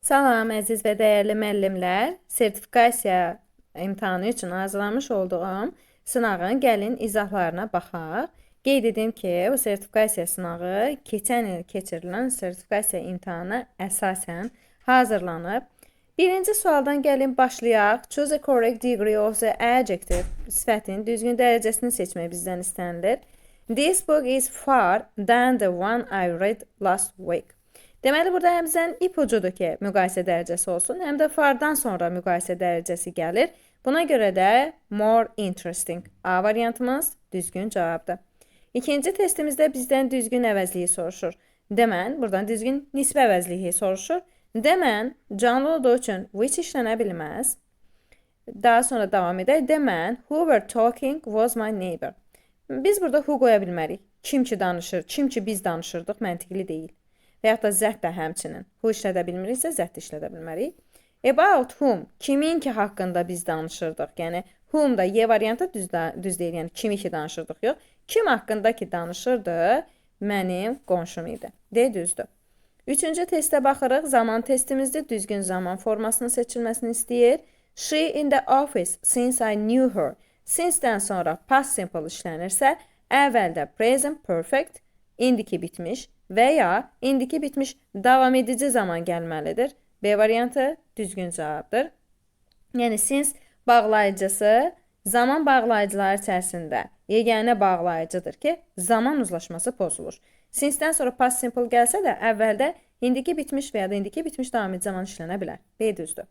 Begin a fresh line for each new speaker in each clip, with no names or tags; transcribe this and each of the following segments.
Salam, əziz və dəyərli müəllimlər. Sertifikasiya imtahanı üçün hazırlamış olduğum sınağın gəlin izahlarına baxaq. Qeyd edim ki, bu sertifikasiya sınağı keçən il keçirilən sertifikasiya imtahanına əsasən hazırlanıb. Birinci sualdan gəlin başlayaq. Choose a correct degree of the adjective. Sifətin düzgün dərəcəsini seçmək bizdən istənilir. This book is far than the one I read last week. Deməli, burada həm bizdən ipucudur ki, müqayisə dərəcəsi olsun, həm də fardan sonra müqayisə dərəcəsi gəlir. Buna görə də more interesting. A variantımız düzgün cavabdır. İkinci testimizdə bizdən düzgün əvəzliyi soruşur. Demən, buradan düzgün nisbə əvəzliyi soruşur. Demən, canlı olduğu üçün which işlənə bilməz. Daha sonra davam edək. Demən, who were talking was my neighbor. Biz burada who qoya bilmərik. Kim ki danışır, kim ki biz danışırdıq, məntiqli deyil. Və yaxud da zət də həmçinin. Who işlədə bilmiriksə, zət işlədə bilmərik. About whom, kimin ki haqqında biz danışırdıq. Yəni, whom da Y variantı düz deyil. Yəni, kimi ki danışırdıq, yox. Kim haqqında ki danışırdı, mənim qonşum idi. D düzdür. Üçüncü testə baxırıq. Zaman testimizdir. Düzgün zaman formasının seçilməsini istəyir. She in the office since I knew her. Since-dən sonra past simple işlənirsə, əvvəldə present perfect, indiki bitmiş və ya indiki bitmiş davam edici zaman gəlməlidir. B variantı düzgün cavabdır. Yəni, since bağlayıcısı zaman bağlayıcıları içərisində yeganə bağlayıcıdır ki, zaman uzlaşması pozulur. Since-dən sonra past simple gəlsə də, əvvəldə indiki bitmiş və ya da indiki bitmiş davam edici zaman işlənə bilər. B düzdür.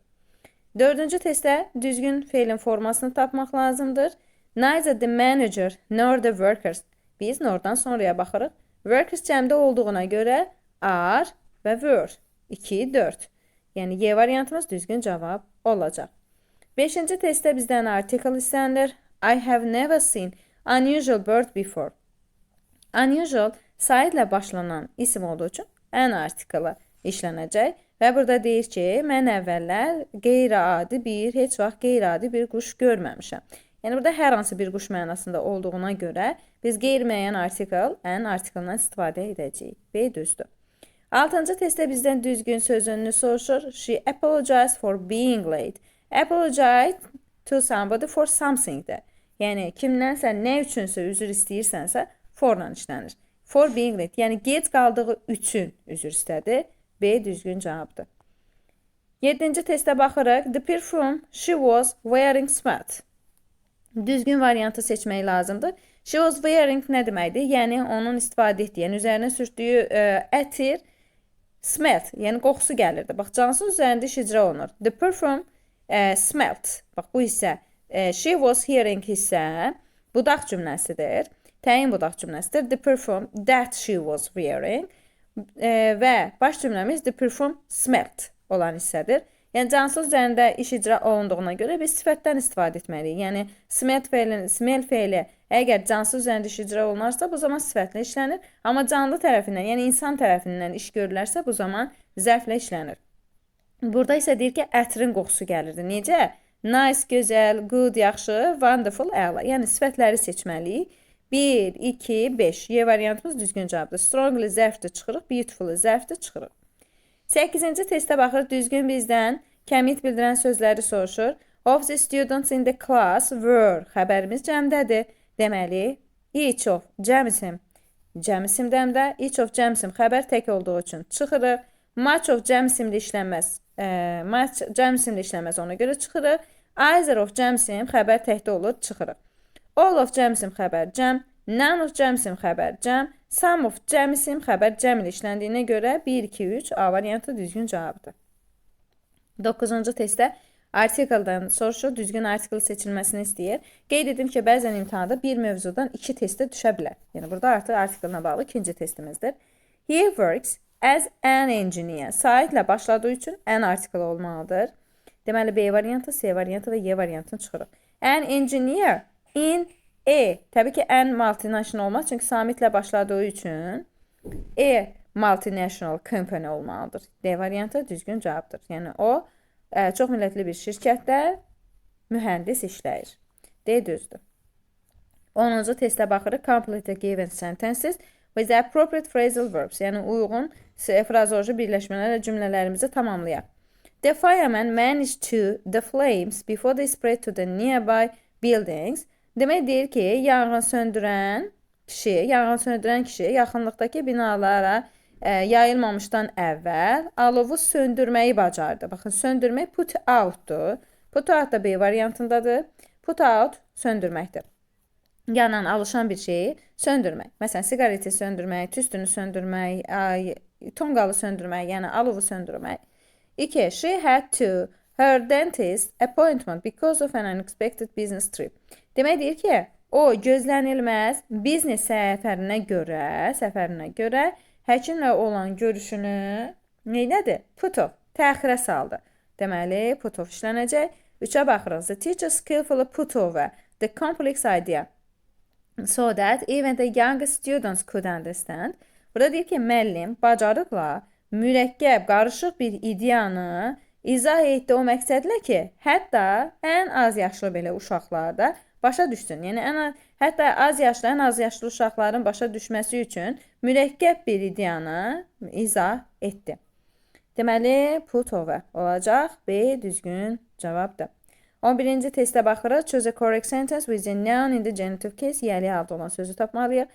Dördüncü testdə düzgün feilin formasını tapmaq lazımdır. Neither the manager nor the workers. Biz nordan sonraya baxırıq. Workers cəmdə olduğuna görə are və were. 2, 4. Yəni, Y variantımız düzgün cavab olacaq. Beşinci testdə bizdən article istənilir. I have never seen unusual bird before. Unusual sayı ilə başlanan isim olduğu üçün an artiklı işlənəcək. Və burada deyir ki, mən əvvəllər qeyri-adi heç vaxt qeyri-adi bir quş görməmişəm. Yəni, burada hər hansı bir quş mənasında olduğuna görə biz qeyri-müəyyən artikel, an artikeldən istifadə edəcəyik. B düzdür. Altıncı testdə bizdən düzgün sözünü soruşur. She apologized for being late. Apologize to somebody for something-dir. Yəni, kimdənsə nə üçünsə üzr istəyirsənsə, for-la işlənir. For being late, yəni gec qaldığı üçün üzr istədi. B düzgün cavabdır. 7-ci testə baxırıq. The perfume she was wearing smelled. Düzgün variantı seçmək lazımdır. She was wearing nə deməkdir? Yəni, onun istifadə etdiyi, yəni üzərinə sürtdüyü ətir smelled, yəni qoxusu gəlirdi. Bax, cansız üzərində iş icra olunur. The perfume smelled. Bax, bu hissə she was hearing hissə budaq cümləsidir. Təyin budaq cümləsidir. The perfume that she was wearing və baş cümləmiz the perfume smelled olan hissədir. Yəni, cansız üzərində iş icra olunduğuna görə biz sifətdən istifadə etməliyik. Yəni, smell feili əgər cansız üzərində iş icra olunarsa, bu zaman sifətlə işlənir. Amma canlı tərəfindən, yəni insan tərəfindən iş görülərsə, bu zaman zərflə işlənir. Burada isə deyir ki, ətrin qoxusu gəlirdi. Necə? Nice, gözəl, good, yaxşı, wonderful, əla. Yəni, sifətləri seçməliyik. 1, 2, 5. Y variantımız düzgün cavabdır. Strongly zərfdə çıxırıq, beautifully zərfdə çıxırıq. 8-ci testə baxır, düzgün bizdən kəmiyət bildirən sözləri soruşur. Of the students in the class were. Xəbərimiz cəmdədir. Deməli, each of cəmisim. Cəmisimdən də each of cəmisim xəbər tək olduğu üçün çıxırıq. Much of cəmisimdə işlənməz. Much cəmisimdə işlənməz, ona görə çıxırıq. Either of cəmisim xəbər təkdə olur, çıxırıq. All of cəmisim xəbər cəm. None of cəmisim xəbər cəm. Some of cəmisim xəbər cəm ilə işləndiyinə görə 1, 2, 3 A variantı düzgün cavabdır. 9-cu testdə artikeldən soruşur, düzgün artikel seçilməsini istəyir. Qeyd edim ki, bəzən imtahanda bir mövzudan 2 testdə düşə bilər. Yəni, burada artıq artikellə bağlı ikinci testimizdir. He works as an engineer. Saitlə başladığı üçün an artikel olmalıdır. Deməli, B variantı, C variantı və Y variantını çıxırıq. An engineer in Təbii ki, an multinational olmaz, çünki samitlə başladığı üçün multinational company olmalıdır. D variantı düzgün cavabdır. Yəni, o, çox millətli bir şirkətdə mühəndis işləyir. D düzdür. 10-cu testə baxırıq. Complete given sentences with appropriate phrasal verbs. Yəni, uyğun frazoloji birləşmələrlə cümlələrimizi tamamlayaq. The firemen managed to the flames before they spread to the nearby buildings. Demək deyir ki, yanğın söndürən kişi yaxınlıqdakı binalara yayılmamışdan əvvəl alovu söndürməyi bacardı. Baxın, söndürmək put out'dur. Put out da B variantındadır. Put out söndürməkdir. Yanan, alışan bir şeyi söndürmək. Məsələn, siqareti söndürmək, tüstünü söndürmək, tonqalı söndürmək, yəni alovu söndürmək. 2. She had to her dentist appointment because of an unexpected business trip. Demək deyir ki, o gözlənilməz biznes səfərinə görə həkimlə olan görüşünü neylədi? Put off, təxirə saldı. Deməli, put off işlənəcək. 3-ə baxırıq. The teacher skillfully put over the complex idea so that even the youngest students could understand. Burada deyir ki, müəllim bacarıqla mürəkkəb, qarışıq bir ideyanı izah etdi o məqsədlə ki, hətta ən az yaşlı belə uşaqlarda başa düşsün. Yəni, hətta az yaşlı uşaqların başa düşməsi üçün mürəkkəb bir ideyanı izah etdi. Deməli, put over olacaq. B düzgün cavabdır. 11-ci testə baxırıq. Choose a correct sentence with the noun in the genitive case. Yəli halda olan sözü tapmalıyıq.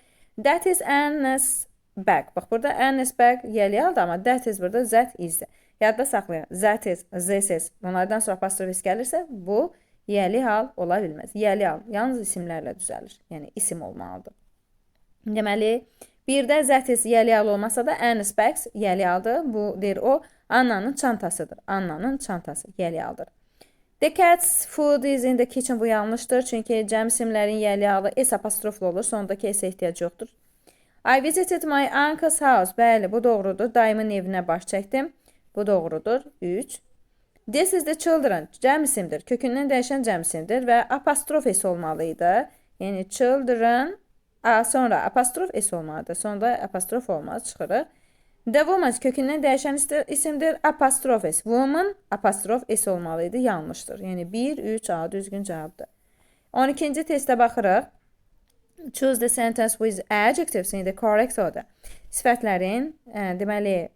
That is Anna's bag. Bax, burada Anna's bag yəli halda, amma that is burada that is-dir. Yadda saxlayın. That is, this is. Bunlardan sonra apostrof gəlirsə, bu yəli hal ola bilməz. Yəli hal yalnız isimlərlə düzəlir. Yəni, isim olmalıdır. Deməli, birdə that is yəli hal olmasa da Anna's bag yəli haldır. Bu deyir o, Annanın çantasıdır. Annanın çantası yəli haldır. The cat's food is in the kitchen. Bu yanlışdır. Çünki cəm isimlərin yəli halı S apostroflu olur. Sondakı S ehtiyac yoxdur. I visited my uncle's house. Bəli, bu doğrudur. Dayımın evinə baş çəkdim. Bu doğrudur. 3. This is the children. Cəm isimdir. Kökündən dəyişən cəm isimdir və apostrof S olmalıydı. Yəni children, sonra apostrof S olmalıdır. Sonda apostrof olmaz. Çıxırıq. The woman kökündən dəyişən isimdir. Apostrof S. Woman apostrof S olmalıydı. Yanlışdır. Yəni 1, 3, A düzgün cavabdır. 12-ci testə baxırıq. Choose the sentence with adjectives in the correct order. Sifətlərin, deməli,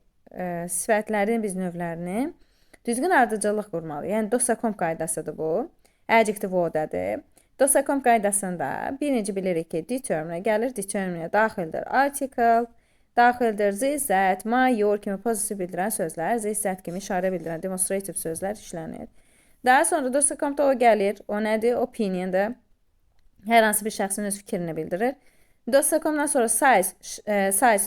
sifətlərin biz növlərini düzgün ardıcıllıq qurmalıyıq. Yəni, Dossakomp qaydasıdır bu. Adjective orderdir. Dossakomp qaydasında birinci bilirik ki, determine gəlir. Determine daxildir article, daxildir this, that, my, your kimi pozitiv bildirən sözlər, this, that kimi işarə bildirən demonstrative sözlər işlənir. Daha sonra Dossakompda o gəlir. O nədir? Opinion'dır. Hər hansı bir şəxsin öz fikrini bildirir. Dossakomdan sonra size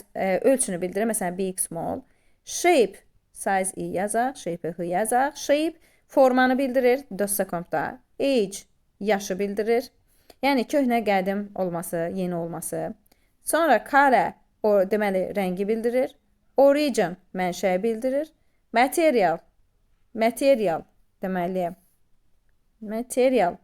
ölçünü bildirir. Məsələn, big, small. Shape, size I yazaq, shape H yazaq. Shape formanı bildirir. Dossakompda age, yaşı bildirir. Yəni, köhnə, qədim olması, yeni olması. Sonra color, deməli, rəngi bildirir. Origin, mənşəyi bildirir. Material, deməli,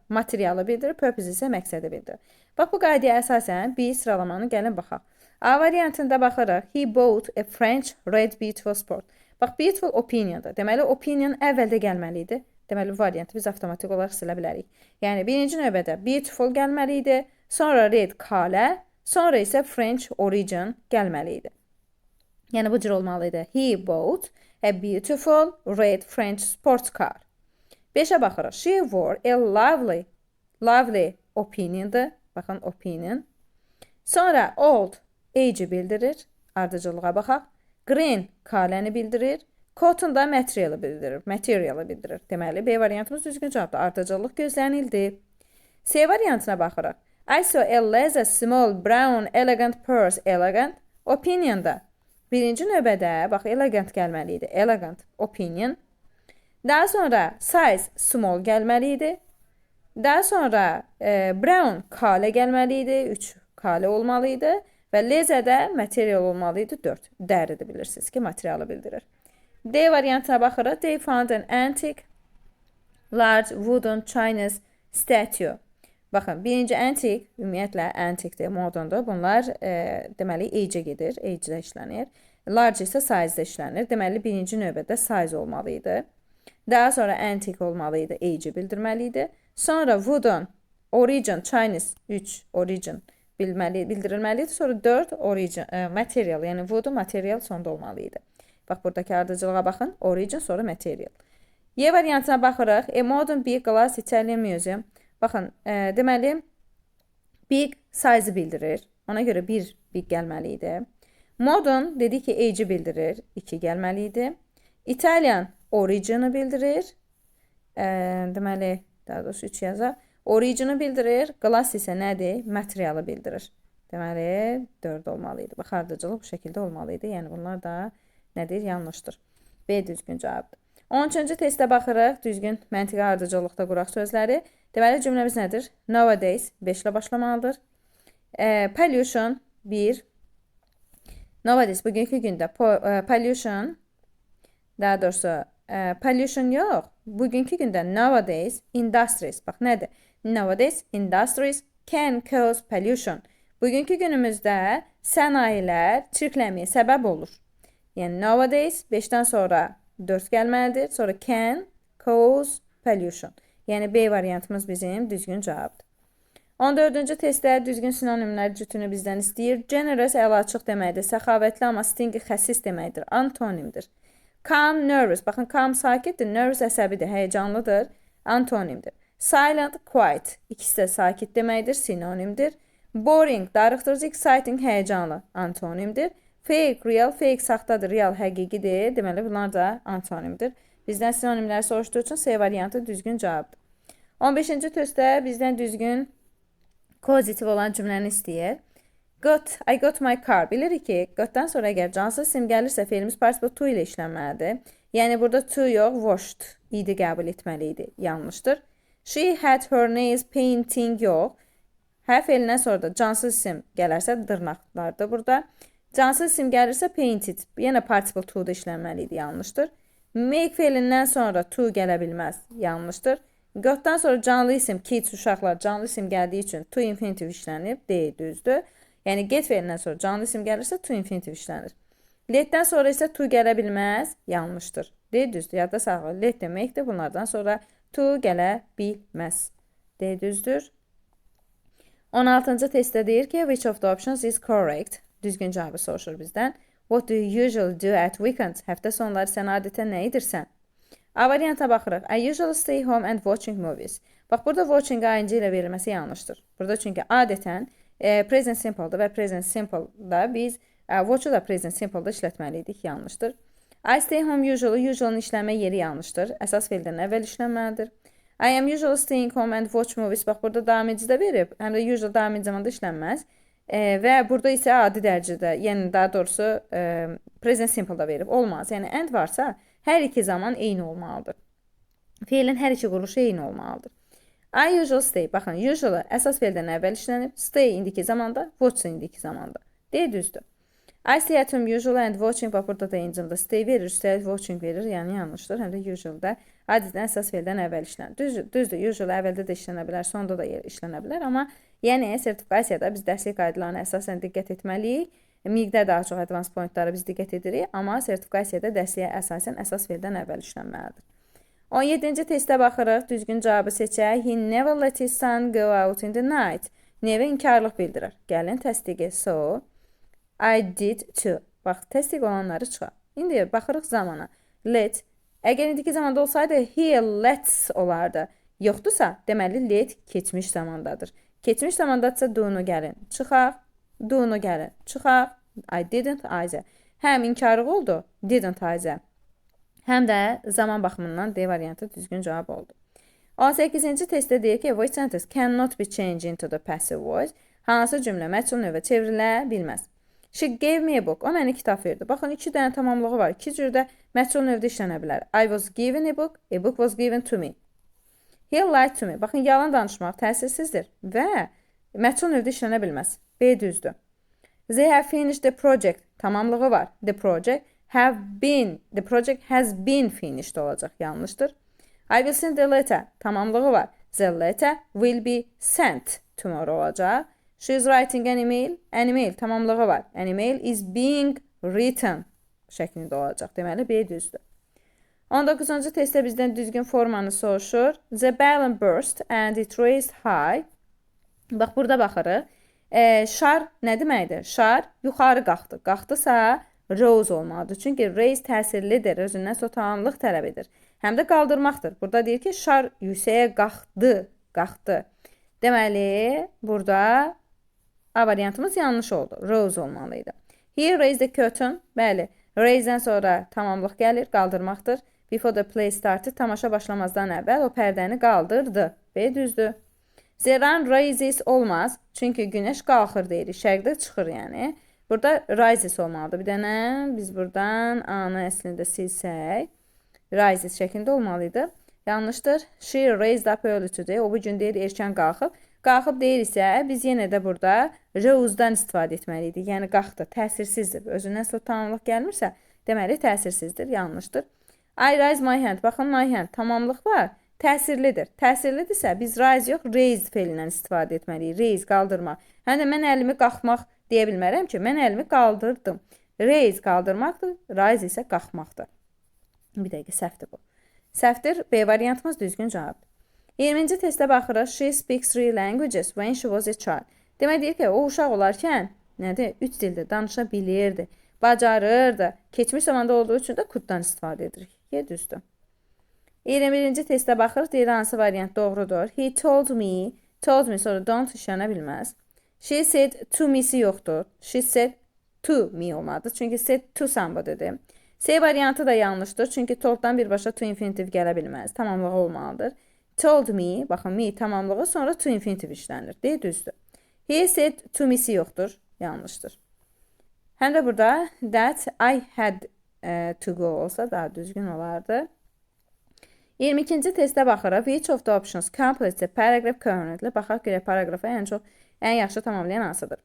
materialı bildirir. Purpose isə məqsədi bildirir. Bax, bu qaydaya əsasən bir sıralamanı gəlin baxaq. A variantında baxırıq. He bought a French red beautiful sport. Bax, beautiful opinion'dır. Deməli, opinion əvvəldə gəlməliydi. Deməli, bu variantı biz avtomatik olaraq silə bilərik. Yəni, birinci növbədə beautiful gəlməliydi. Sonra red color. Sonra isə French origin gəlməliydi. Yəni, bu cür olmalıydı. He bought a beautiful red French sports car. 5-ə baxırıq. She wore a lovely opinion'dır. Baxın, opinion. Sonra old, age bildirir. Ardıcılığa baxaq. Green, kaləni bildirir. Cotton da materialı bildirir. Deməli, B variantımız düzgün cavabdır. Ardıcılıq gözlənildi. C variantına baxırıq. I saw a laser small brown elegant purse. Elegant, opinion'da. Birinci növbədə, bax, elegant gəlməliydi. Elegant, opinion. Daha sonra size small gəlməliydi. Daha sonra brown kale gəlməliydi. 3 kale olmalıydı. Və laser də material olmalıydı. 4. Dəridir, bilirsiniz ki, materialı bildirir. D variantına baxırıq. They found an antique large wooden Chinese statue. Baxın, birinci antik, ümumiyyətlə antikdir, moderndur. Bunlar deməli age-ə gedir, age-də işlənir. Large isə size-də işlənir. Deməli, birinci növbədə size olmalıydı. Daha sonra antik olmalıydı, age-i bildirməliydi. Sonra wooden, origin, Chinese, 3 origin bildirilməliydi. Sonra 4 origin, material, yəni wooden material sonda olmalıydı. Bax, buradakı ardıcılığa baxın, origin, sonra material. Y variantına baxırıq. A modern big glass Italian museum. Baxın, deməli, big size bildirir. Ona görə bir big gəlməli idi. Modern dedi ki, age bildirir. 2 gəlməli idi. Italian origin'ı bildirir. Deməli, daha doğrusu 3 yazaq. Origin'ı bildirir. Glass isə nədir? Materialı bildirir. Deməli, 4 olmalı idi. Bax, ardıcılıq bu şəkildə olmalı idi. Yəni, bunlar da nədir? Yanlışdır. B düzgün cavabdır. 13-cü testə baxırıq. Düzgün məntiqi ardıcılıqda quraq sözləri. Deməli, cümləmiz nədir? Nowadays 5 ilə başlamalıdır. Pollution 1. Nowadays bugünkü gündə pollution, daha doğrusu pollution yox. Bugünkü gündə nowadays industries. Bax, nədir? Nowadays industries can cause pollution. Bugünkü günümüzdə sənayilər çirkləməyə səbəb olur. Yəni, nowadays 5-dən sonra 4 gəlməlidir. Sonra can cause pollution. Yəni, B variantımız bizim düzgün cavabdır. 14-cü testdə düzgün sinonimlər cütünü bizdən istəyir. Generous əlaçıq deməkdir. Səxavətli, amma stingy xəsis deməkdir. Antonimdir. Calm, nervous. Baxın, calm sakitdir. Nervous əsəbidir, həyəcanlıdır. Antonimdir. Silent, quiet. İkisi də sakit deməkdir. Sinonimdir. Boring, darıxdırıcı, exciting, həyəcanlı. Antonimdir. Fake, real, fake, saxtadır. Real, həqiqidir. Deməli, bunlar da antonimdir. Bizdən sinonimləri soruşduğu üçün C variantı düzgün cavabdır. 15-ci testdə bizdən düzgün pozitiv olan cümləni istəyir. I got my car. Bilirik ki, gotdan sonra əgər cansız isim gəlirsə, fe'limiz participle to ilə işlənməlidir. Yəni, burada to yox, washed idi qəbul etməli idi. Yanlışdır. She had her nails painting yox. Hər fe'lindən sonra da cansız isim gələrsə, dırnaqlardır burada. Cansız isim gəlirsə, painted. Yəni, participle to da işlənməli idi. Yanlışdır. Make fe'lindən sonra to gələ bilməz. Yanlışdır. Gotdan sonra canlı isim, kids, uşaqlar, canlı isim gəldiyi üçün to infinitive işlənib, deyil, düzdür. Yəni, get fe'lindən sonra canlı isim gəlirsə, to infinitive işlənir. Letdən sonra isə to gələ bilməz, yanlışdır. Deyil, düzdür, yadda saxlayın. Let deməkdir, bunlardan sonra to gələ bilməz. Deyil, düzdür. 16-cı testdə deyir ki, which of the options is correct? Düzgün cavabı soruşur bizdən. What do you usually do at weekends? Həftə sonları sən adətən nə edirsən? A varianta baxırıq. I usually stay home and watching movies. Bax, burada watching-a ing ilə verilməsi yanlışdır. Burada çünki adətən present simple-dır və present simple-da biz watch-u da present simple-da işlətməliydik. Yanlışdır. I stay home usually. Usually-ın işlənmə yeri yanlışdır. Əsas fe'ldən əvvəl işlənməlidir. I am usually staying home and watch movies. Bax, burada daim eci-də verib. Həm də usually daim eci zamanda işlənməz. Və burada isə adi dərəcədə, yəni daha doğrusu present simple-da verib. Olmaz. Yəni, and varsa hər iki zaman eyni olmalıdır. Fe'lin hər iki quruluşu eyni olmalıdır. I usually stay. Baxın, usually əsas fe'ldən əvvəl işlənib. Stay indiki zamanda, watch indiki zamanda. Deyil, düzdür. I stay at home usually and watching. Bax, burada da incimdə stay verir, üstəlik watching verir. Yəni, yanlışdır. Həm də usually-da adətən əsas fe'ldən əvvəl işlənir. Düzdür, usually əvvəldə də işlənə bilər, sonda da işlənə bilər. Amma yəni, sertifikasiyada biz dərslik qaydalarına əsasən diqqət etməliyik. Miqdə daha çox advance pointlara biz diqqət edirik. Amma sertifikasiyada dərsliyə əsasən əsas fe'ldən əvvəl işlənməlidir. 17-ci testə baxırıq. Düzgün cavabı seçək. He never let his son go out in the night. Never inkarlıq bildirir. Gəlin təsdiqi. So, I did too. Bax, təsdiq olanları çıxar. İndi baxırıq zamana. Let. Əgər indiki zamanda olsaydı, he lets olardı. Yoxdursa, deməli, let keçmiş zamandadır. Keçmiş zamandadırsa, do-nu gəlin. Çıxaq. Do-nu gəlin. Çıxaq. I didn't, Ayzə. Həm inkarlıq oldu. Didn't, Ayzə. Həm də zaman baxımından D variantı düzgün cavab oldu. 18-ci testdə deyir ki, which sentence cannot be changed into the passive voice. Hansı cümlə məchul növə çevrilə bilməz. She gave me a book. O mənə kitab verdi. Baxın, 2 dənə tamamlığı var. 2 cürdə məchul növdə işlənə bilər. I was given a book was given to me. He lied to me. Baxın, yalan danışmaq təsirsizdir və məchul növdə işlənə bilməz. B düzdür. They have finished the project. Tamamlığı var. The project has been finished olacaq. Yanlışdır. I will send the letter. Tamamlığı var. The letter will be sent tomorrow olacaq. She is writing an email. An email tamamlığı var. An email is being written şəklində olacaq. Deməli, B düzdür. 19-cu testdə bizdən düzgün formanı soruşur. The balloon burst and it raised high. Bax, burada baxırıq. Şar nə deməkdir? Şar yuxarı qalxdı. Qalxdısa rose olmalıdır. Çünki raise təsirlidir. Özündən sonra tamamlıq tələb edir. həm də qaldırmaqdır. Burada deyir ki, şar yüksəyə qalxdı. Deməli, burada A variantımız yanlış oldu. Rose olmalıydı. He raised the curtain. Bəli, raise'dən sonra tamamlıq gəlir, qaldırmaqdır. Before the play started, tamaşa başlamazdan əvvəl o pərdəni qaldırdı. B düzdür. The sun rises olmaz. Çünki günəş qalxır deyirik. Şərqdə çıxır yəni. Burada rises olmalıdır. Bir dənə biz buradan A-nı əslində silsək. Rises şəklində olmalıydı. Yanlışdır. She raised up early today. O bu gün deyir erkən qalxıb. Qalxıb deyirsə, biz yenə də burada rose-dan istifadə etməliydik. Yəni qalxdı, təsirsizdir. Özündən sonra tamamlıq gəlmirsə, deməli təsirsizdir, yanlışdır. I raise my hand. Baxın, my hand tamamlıq var. Təsirlidir. Təsirlidirsə biz raise yox, raise feilindən istifadə etməliyik. Raise qaldırmaq. Həm də mən əlimi qalxmaq deyə bilmərəm ki, mən əlimi qaldırdım. Raise qaldırmaqdır, raise isə qalxmaqdır. Bir dəqiqə, səhvdir bu. Səhvdir, B variantımız düzgün cavabdır. 20-ci testə baxırıq. She speaks 3 languages when she was a child. Demək deyir ki, o uşaq olarkən nədir? 3 dildə danışa bilirdi, bacarırdı. Keçmiş zamanda olduğu üçün də could-dan istifadə edirik. Düzdür. 21-ci testə baxırıq. Deyir, hansı variant doğrudur? He told me sonra don't işlənə bilməz. She said to me'si yoxdur. She said to me olmalıdır. Çünki said to somebody'dir. C variantı da yanlışdır. Çünki tolddan birbaşa to infinitiv gələ bilməz. Tamamlığı olmalıdır. Told me, baxın, me tamamlığı sonra to infinitiv işlənir. Deyil, düzdür. He said to me'si yoxdur. Yanlışdır. Həm də burada that I had to go olsa daha düzgün olardı. 22-ci testə baxırıq. Which of the options completes the paragraph currently? Baxaq görə paragrafa ən yaxşı tamamlayan hansıdır?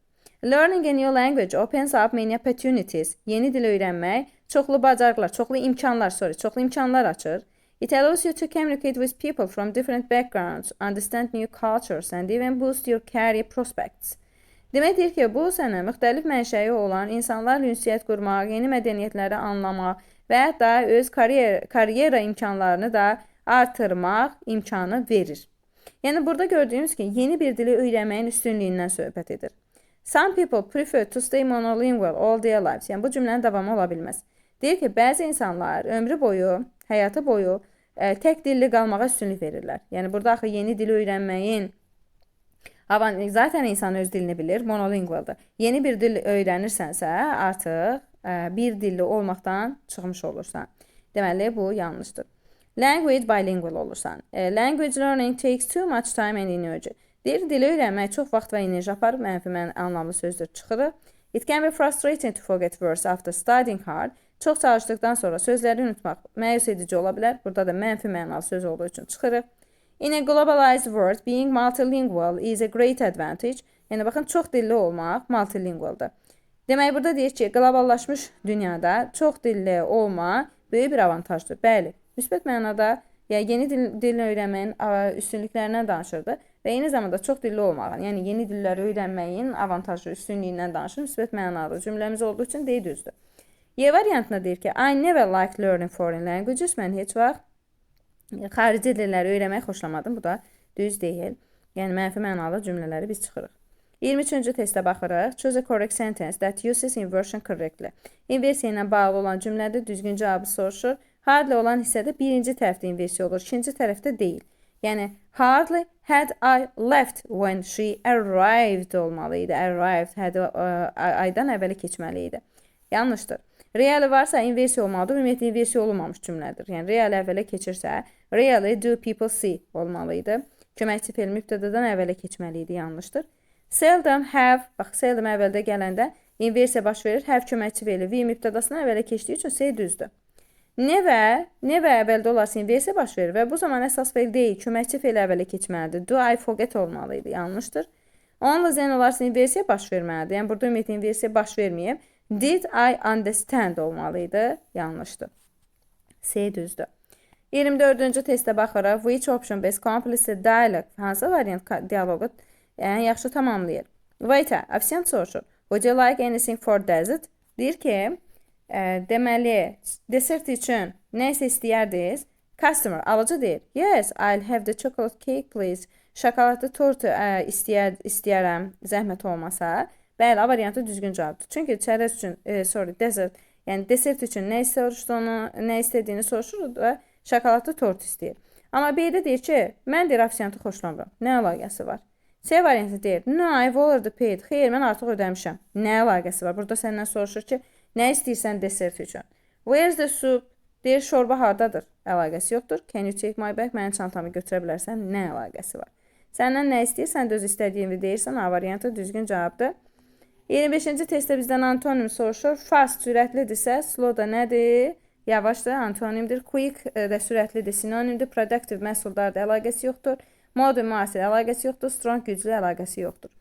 Learning a new language opens up many opportunities. Yeni dil öyrənmək çoxlu bacarıqlar, çoxlu imkanlar açır. It allows you to communicate with people from different backgrounds, understand new cultures and even boost your career prospects. Demək deyir ki, bu sənə müxtəlif mənşəyi olan insanlarla ünsiyyət qurmaq, yeni mədəniyyətləri anlamaq və hətta öz karyera imkanlarını da artırmaq imkanı verir. Yəni burada gördüyümüz ki, yeni bir dili öyrənməyin üstünlüyündən söhbət edir. Some people prefer to stay monolingual all their lives. Yəni bu cümlənin davamı ola bilməz. Deyir ki, bəzi insanlar ömrü boyu, həyatı boyu tək dilli qalmağa üstünlük verirlər. Yəni burada axı yeni dili öyrənməyin zaten insan öz dilini bilir, monolingualdır. Yeni bir dil öyrənirsənsə, artıq bir dilli olmaqdan çıxmış olursan. Deməli, bu yanlışdır. Language bilingual olursan. Language learning takes too much time and energy. Deyir, dili öyrənmək çox vaxt və enerji aparır, mənfi anlamlı sözdür çıxırıq. It can be frustrating to forget words after studying hard. Çox çalışdıqdan sonra sözləri unutmaq məyus edici ola bilər. Burada da mənfi mənalı söz olduğu üçün çıxırıq. In a globalized world, being multilingual is a great advantage. Yəni, baxın, çox dilli olmaq multilingualdır. Demək, burada deyir ki, qloballaşmış dünyada çox dilli olmaq böyük bir avantajdır. Bəli, müsbət mənada yeni dil öyrənməyin üstünlüklərindən danışırdı və eyni zamanda çox dilli olmağın, yəni yeni dilləri öyrənməyin avantajlı üstünlüyündən danışır, müsbət mənalı cümləmiz olduğu üçün deyil, düzdür. Y variantına deyir ki, I never liked learning foreign languages. Mən heç vaxt xarici dilləri öyrənmək xoşlamadım. Bu da düz deyil. Yəni, mənfi mənalı cümlələri biz çıxırıq. 23-cü testə baxırıq. Choose a correct sentence that uses inversion correctly. İnversiya ilə bağlı olan cümlədə düzgün cavabı soruşur. Hardly olan hissədə birinci tərəfdə inversiya olur, ikinci tərəfdə deyil. Yəni, hardly had I left when she arrived olmalıydı. Arrived, had aydan əvvəli keçməliydi. Yanlışdır. Reali varsa inversiya olmalıdır. Ümumiyyətlə inversiya olunmamış cümlədir. Yəni, reali əvvələ keçirsə, really do people see olmalıydı. Köməkçi fe'l mübtədadan əvvələ keçməliydi. Yanlışdır. Seldom have, bax, seldom əvvəldə gələndə inversiya baş verir. Have köməkçi fe'li we mübtədasından əvvələ keçdiyi üçün C düzdür. Never əvvəldə olarsa inversiya baş verir və bu zaman əsas fe'l deyil, köməkçi fe'l əvvələ keçməlidir. Do I forget olmalıydı. Yanlışdır. Onunla zen olarsa inversiya baş verməlidir. Yəni, burada ümumiyyətlə inversiya baş verməyib. Did I understand olmalıydı. Yanlışdır. C düzdür. 24-cü testə baxırıq. Which option best completes the dialogue? Hansı variant dialogu yaxşı tamamlayır? Waiter, ofisant soruşur. Would you like anything for dessert? Deyir ki, deməli, desert üçün nə isə istəyərdiniz? Customer, alıcı deyir. Yes, I'll have the chocolate cake, please. Şokoladlı tortu istəyərəm, zəhmət olmasa. Bəli, A variantı düzgün cavabdır. Çünki çərəz üçün, desert, yəni desert üçün nə istədiyini soruşur və şokoladlı tort istəyir. Amma B-də deyir ki, mən deyir afisiyantı xoşlamıram. Nə əlaqəsi var? C variantı deyir, no, I've already paid. Xeyr, mən artıq ödəmişəm. Nə əlaqəsi var? Burada səndən soruşur ki, nə istəyirsən desert üçün? Where's the soup? Deyir, şorba hardadır? Əlaqəsi yoxdur. Can you take my bag? Mənim çantamı götürə bilərsən? Nə əlaqəsi var? Səndən nə istəyirsən də öz istədiyini deyirsən. A variantı düzgün cavabdır. 25-ci testdə bizdən antonim soruşur. Fast sürətlidirsə, slow da nədir? Yavaşdır, antonimdir. Quick də sürətlidir, sinonimdir. Productive məhsuldardır, əlaqəsi yoxdur. Modern müasir əlaqəsi yoxdur. Strong güclü əlaqəsi yoxdur.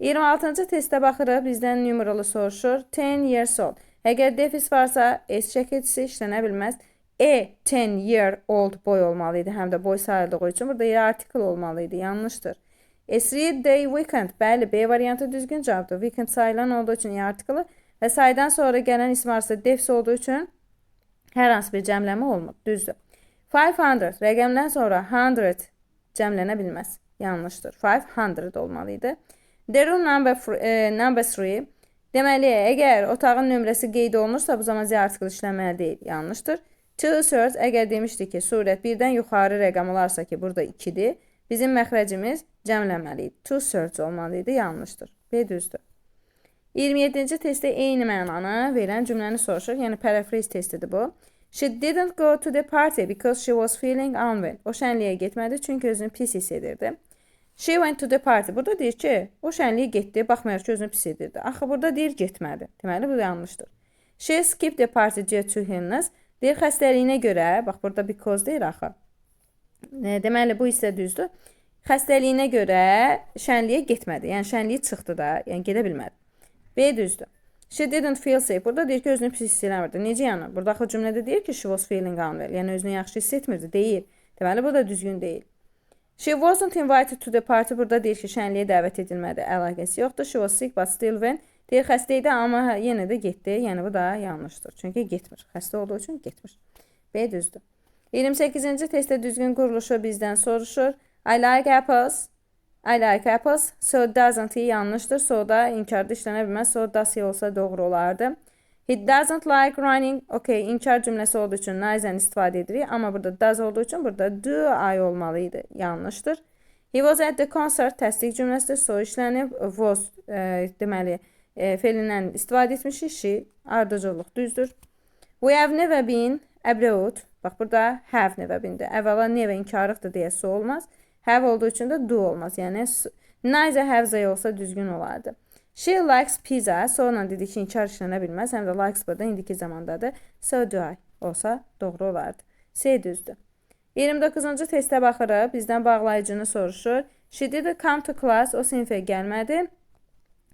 26-cı testdə baxırıq. Bizdən numaralı soruşur. 10 years old. Əgər defis varsa, S çəkicisi işlənə bilməz. E 10 year old boy olmalıydı. Həm də boy sayıldığı üçün burada ya artikel olmalıydı. Yanlışdır. S read day weekend. Bəli, B variantı düzgün cavabdır. Weekend sayılan olduğu üçün ya artikeli və saydan sonra gələn isim varsa defis olduğu üçün hər hansı bir cəmləmə olmur. Düzdür. 500. Rəqəmdən sonra 100 cəmlənə bilməz. Yanlışdır. 500 olmalıydı. The room number 3. Deməli, əgər otağın nömrəsi qeyd olunursa, bu zaman Z artikeli işləməli deyil. Yanlışdır. Two-thirds, əgər demişdik ki, surət birdən yuxarı rəqəm olarsa ki, burada 2-dir. Bizim məxrəcimiz cəmlənməliydi. Two-thirds olmalıydı. Yanlışdır. B düzdür. 27-ci testdə eyni mənanı verən cümləni soruşur. Yəni, paraphrase testidir bu. She didn't go to the party because she was feeling unwell. O şənliyə getmədi çünki özünü pis hiss edirdi. She went to the party. Burada deyir ki, o şənliyə getdi, baxmayaraq ki, özünü pis edirdi. Axı, burada deyir getmədi. Deməli, bu yanlışdır. She skipped the party due to illness. Deyir, xəstəliyinə görə, bax, burada because deyir axı. Deməli, bu isə düzdür. Xəstəliyinə görə şənliyə getmədi. Yəni, şənliyi çıxdı da, yəni gedə bilmədi. B düzdür. She didn't feel safe. Burada deyir ki, özünü pis hiss eləmirdi. Necə yəni? Burada axı cümlədə deyir ki, she was feeling unwell. Yəni, özünü yaxşı hiss etmirdi. Deyil. Deməli, bu da düzgün deyil. She wasn't invited to the party. Burada deyir ki, şənliyə dəvət edilmədi. Əlaqəsi yoxdur. She was sick but still went. Deyir, xəstə idi, amma yenə də getdi. Yəni, bu da yanlışdır. Çünki getmir. Xəstə olduğu üçün getmir. B düzdür. 28-ci testdə düzgün quruluşu bizdən soruşur. I like apples. I like apples. So doesn't he yanlışdır. So da inkarda işlənə bilməz. So does he olsa doğru olardı. He doesn't like running. Okay, inkar cümləsi olduğu üçün naizən istifadə edirik. Amma burada does olduğu üçün burada do I olmalıydı. Yanlışdır. He was at the concert. Təsdiq cümləsidir. So işlənib. Was deməli feilindən istifadə etmişik. She ardıcıllıq düzdür. We have never been abroad. Bax, burada have never been'dir. Əvvəla never inkarlıqdır deyə so olmaz. Have olduğu üçün də do olmaz. Yəni, neither have olsa düzgün olardı. She likes pizza. Sonra dedik ki, inkar işlənə bilməz. Həm də likes burada indiki zamandadır. So do I olsa doğru olardı. C düzdür. 29-cu testə baxırıq. Bizdən bağlayıcını soruşur. She didn't come to class. O sinifə gəlmədi.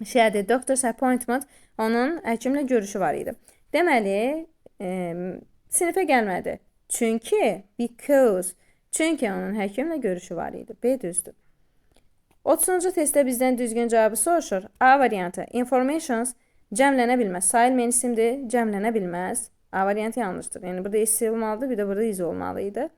She had a doctor's appointment. Onun həkimlə görüşü var idi. Deməli, sinifə gəlmədi. Çünki onun həkimlə görüşü var idi. B düzdür. 30-cu testdə bizdən düzgün cavabı soruşur. A variantı. Informations cəmlənə bilməz. Sayılmayan isimdir, cəmlənə bilməz. A variantı yanlışdır. Yəni, burada is olmalıdır, bir də burada is olmalıydı.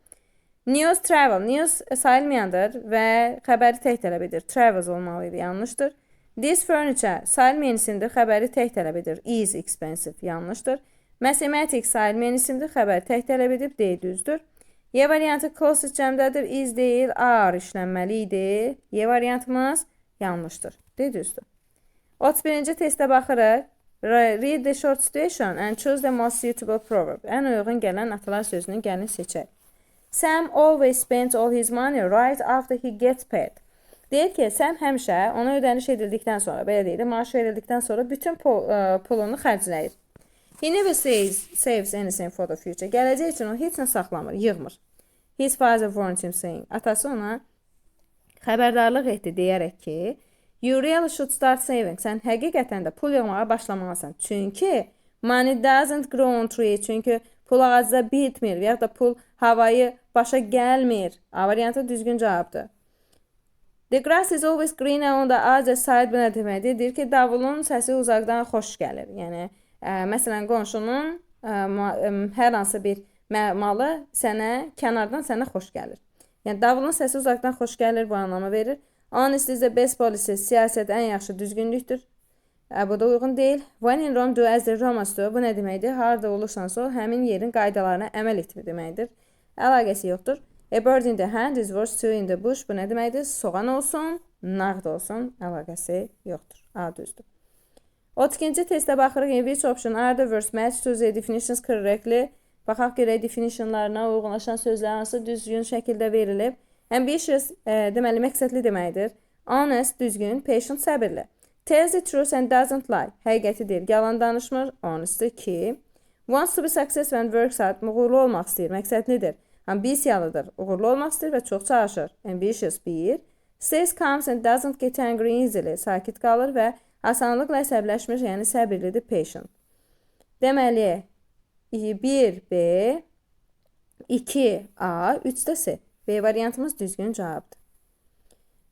News travel. News sayılmayandır və xəbəri tək tələb edir. Travels olmalıydı. Yanlışdır. This furniture sayılmayan isimdir, xəbəri tək tələb edir. Is expensive. Yanlışdır. Mathematics sayılmayan isimdir, xəbəri tək tələb edib. D düzdür. Y variantı closest cəmdədir, is deyil, are işlənməli idi. Y variantımız yanlışdır. D düzdür. 31-ci testə baxırıq. Read the short situation and choose the most suitable proverb. Ən uyğun gələn atalar sözünü gəlin seçək. Sam always spends all his money right after he gets paid. Deyir ki, Sam həmişə ona ödəniş edildikdən sonra, belə deyil, maaş verildikdən sonra bütün pulunu xərcləyir. He never saves anything for the future. Gələcək üçün o heç nə saxlamır, yığmır. His father warned him saying. Atası ona xəbərdarlıq etdi deyərək ki, you really should start saving. Sən həqiqətən də pul yığmağa başlamalısan. Çünki money doesn't grow on tree. Çünki pul ağacda bitmir və ya da pul havayı başa gəlmir. A variantı düzgün cavabdır. The grass is always greener on the other side. Bu nə deməkdir? Deyir ki, davulun səsi uzaqdan xoş gəlir. Yəni, məsələn, qonşunun hər hansı bir malı kənardan sənə xoş gəlir. Yəni, davulun səsi uzaqdan xoş gəlir, bu anlamı verir. Honest is the best policy. Siyasət ən yaxşı düzgünlükdür. Bu da uyğun deyil. When in Rome, do as the Romans do. Bu nə deməkdir? Harada olursansa ol, həmin yerin qaydalarına əməl etmir deməkdir. əlaqəsi yoxdur. A bird in the hand is worth two in the bush. Bu nə deməkdir? Soğan olsun, nağd olsun, əlaqəsi yoxdur. A düzdür. 32-ci testə baxırıq. In which option are the words match to the definitions correctly? Baxaq görək definitionlarına uyğunlaşan sözlər hansı düzgün şəkildə verilib. Ambitious deməli məqsədli deməkdir. Honest düzgün, patient səbirli. Tells the truth and doesn't lie. Həqiqəti deyir, yalan danışmır. Honest 2. Wants to be successful and works hard. Uğurlu olmaq istəyir, məqsədlidir. Ambisiyalıdır, uğurlu olmaq istəyir və çox çalışır. Ambitious 1. Stays calm and doesn't get angry easily. Sakit qalır və asanlıqla əsəbləşmir, yəni səbirlidir, patient. Deməli, 1B, 2A, 3-də C. B variantımız düzgün cavabdır.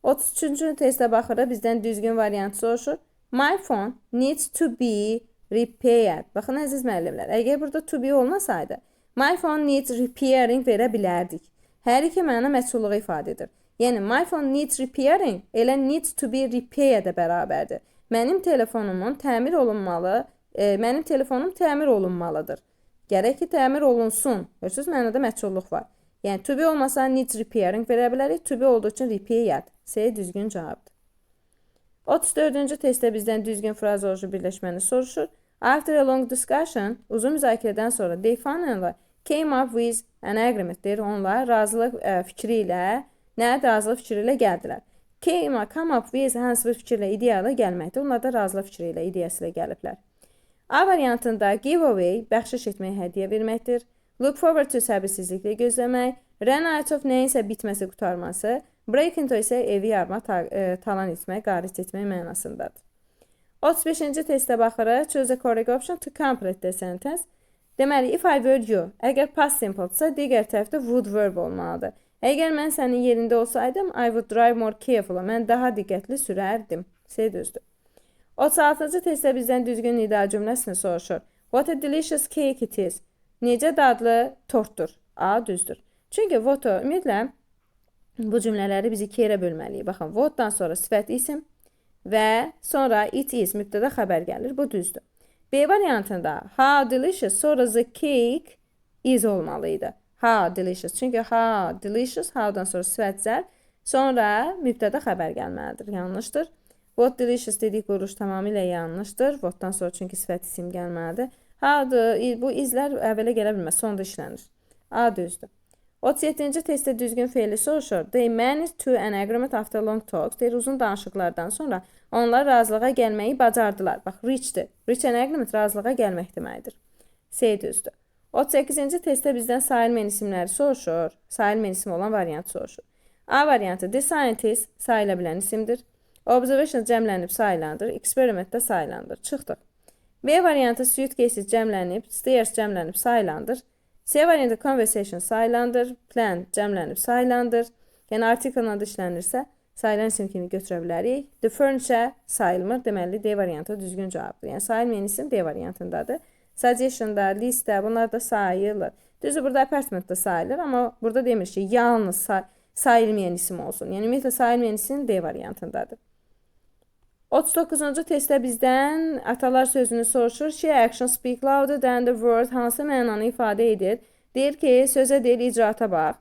33-cü testə baxırıq, bizdən düzgün variantı soruşur. My phone needs to be repaired. Baxın, əziz müəllimlər, əgər burada to be olmasaydı, my phone needs repairing verə bilərdik. Hər iki məna məchulluğu ifadə edir. Yəni, my phone needs repairing elə needs to be repaired-ə bərabərdir. Mənim telefonumun təmir olunmalı, mənim telefonum təmir olunmalıdır. Gərək ki, təmir olunsun. Görürsünüz, mənada məchulluq var. Yəni, to be olmasa needs repairing verə bilərik. To be olduğu üçün repaired. C düzgün cavabdır. 34-cü testdə bizdən düzgün frazoloji birləşməni soruşur. After a long discussion, uzun müzakirədən sonra they finally came up with an agreement. Deyir, onlar razılıq fikri ilə, razılıq fikri ilə gəldilər. Come up with hansı bir fikirlə, ideya ilə gəlməkdir. Onlar da razılıq fikri ilə, ideyası ilə gəliblər. A variantında giveaway, bəxşiş etmək, hədiyyə verməkdir. Look forward to səbirsizliklə gözləmək. Run out of neyinsə bitməsi, qutarması. Break into isə evi yarma, talan etmək, qaris etmək mənasındadır. 35-ci testə baxırıq. Choose the correct option to complete the sentence. Deməli, if I were you, əgər past simple-dsa, digər tərəfdə would verb olmalıdır. Əgər mən sənin yerində olsaydım, I would drive more carefully. Mən daha diqqətli sürərdim. C düzdür. 36-cı testdə bizdən düzgün nida cümləsini soruşur. What a delicious cake it is. Necə dadlı tortdur. A düzdür. Çünki what ümumiyyətlə bu cümlələri biz iki yerə bölməliyik. Baxın, whatdan sonra sifət isim və sonra it is mübtədə xəbər gəlir. Bu düzdür. B variantında how delicious sonra the cake is olmalıydı. How delicious. Çünki how delicious, how'dan sonra sifət zərf, sonra mübtədə xəbər gəlməlidir. Yanlışdır. What delicious dedik quruş tamamilə yanlışdır. Whatdan sonra çünki sifət isim gəlməlidir. How'dır. Bu izlər əvvələ gələ bilməz. Sonda işlənir. A düzdür. 37-ci testdə düzgün feili soruşur. They managed to an agreement after long talks. Deyir, uzun danışıqlardan sonra onlar razılığa gəlməyi bacardılar. Bax, reachdir. Reach an agreement razılığa gəlmək deməkdir. C düzdür. 38-ci testdə bizdən sayıl menisimləri soruşur. Sayıl menisim olan variant soruşur. A variantı the scientist sayıla bilən isimdir. Observation cəmlənib sayılandır. Experiment də sayılandır. Çıxdıq. B variantı suitcases cəmlənib, stairs cəmlənib sayılandır. C variantı conversation sayılandır, plan cəmlənib sayılandır. Yəni artikellə də işlənirsə, sayılan isim kimi götürə bilərik. The furniture sayılmır, deməli D variantı düzgün cavabdır. Yəni sayılmayan isim D variantındadır. Suggestion-da, listə, bunlar da sayılır. Düzdür, burada apartment da sayılır, amma burada demir ki, yalnız sayılmayan isim olsun. Yəni ümumiyyətlə sayılmayan isim D variantındadır. 39-cu testdə bizdən atalar sözünü soruşur. She action speak louder than the word hansı mənanı ifadə edir? Deyir ki, sözə deyil, icraata bax.